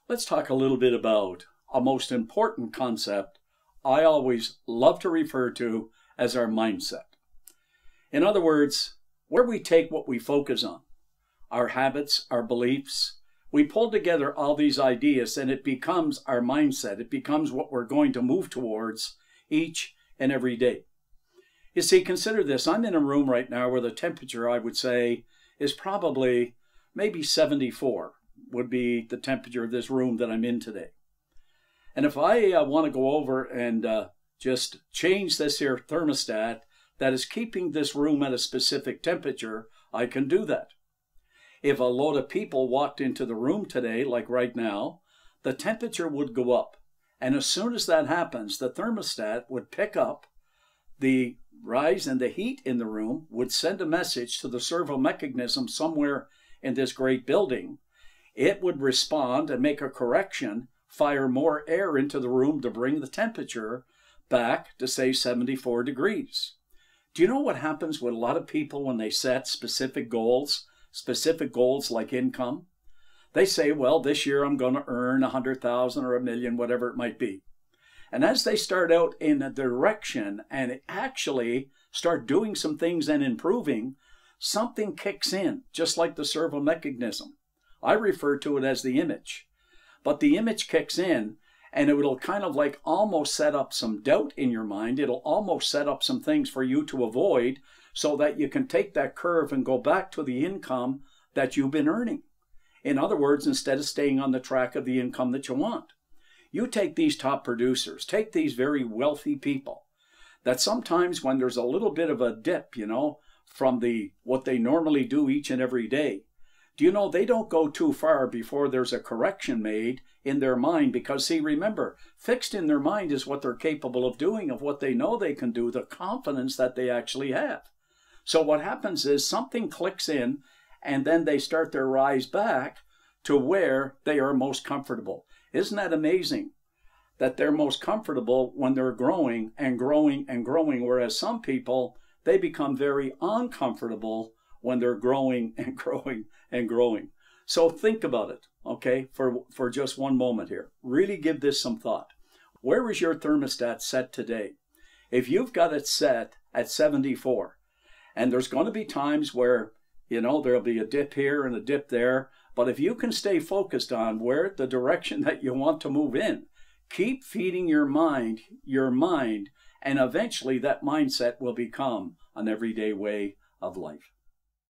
Let's talk a little bit about a most important concept I always love to refer to as our mindset. In other words, where we take what we focus on, our habits, our beliefs, we pull together all these ideas and it becomes our mindset. It becomes what we're going to move towards each and every day. You see, consider this. I'm in a room right now where the temperature, I would say, is probably maybe 74 would be the temperature of this room that I'm in today. And if I want to go over and just change this here thermostat that is keeping this room at a specific temperature, I can do that. If a load of people walked into the room today, like right now, the temperature would go up. And as soon as that happens, the thermostat would pick up the rise in the heat in the room, would send a message to the servo mechanism somewhere in this great building. It would respond and make a correction, fire more air into the room to bring the temperature back to, say, 74 degrees. Do you know what happens with a lot of people when they set specific goals like income? They say, well, this year I'm going to earn 100,000 or 1,000,000, whatever it might be. And as they start out in a direction and actually start doing some things and improving, something kicks in, just like the servo mechanism. I refer to it as the image. But the image kicks in and it will kind of like almost set up some doubt in your mind. It'll almost set up some things for you to avoid so that you can take that curve and go back to the income that you've been earning. In other words, instead of staying on the track of the income that you want. You take these top producers, take these very wealthy people that sometimes when there's a little bit of a dip, from what they normally do each and every day, do you know they don't go too far before there's a correction made in their mind? Because, see, remember, fixed in their mind is what they're capable of doing, of what they know they can do, the confidence that they actually have. So what happens is something clicks in and then they start their rise back to where they are most comfortable. Isn't that amazing? That they're most comfortable when they're growing and growing and growing, whereas some people, they become very uncomfortable when they're growing and growing and growing. So think about it, okay, for just one moment here. Really give this some thought. Where is your thermostat set today? If you've got it set at 74, and there's going to be times where, there'll be a dip here and a dip there, but if you can stay focused on where the direction that you want to move in, keep feeding your mind, and eventually that mindset will become an everyday way of life.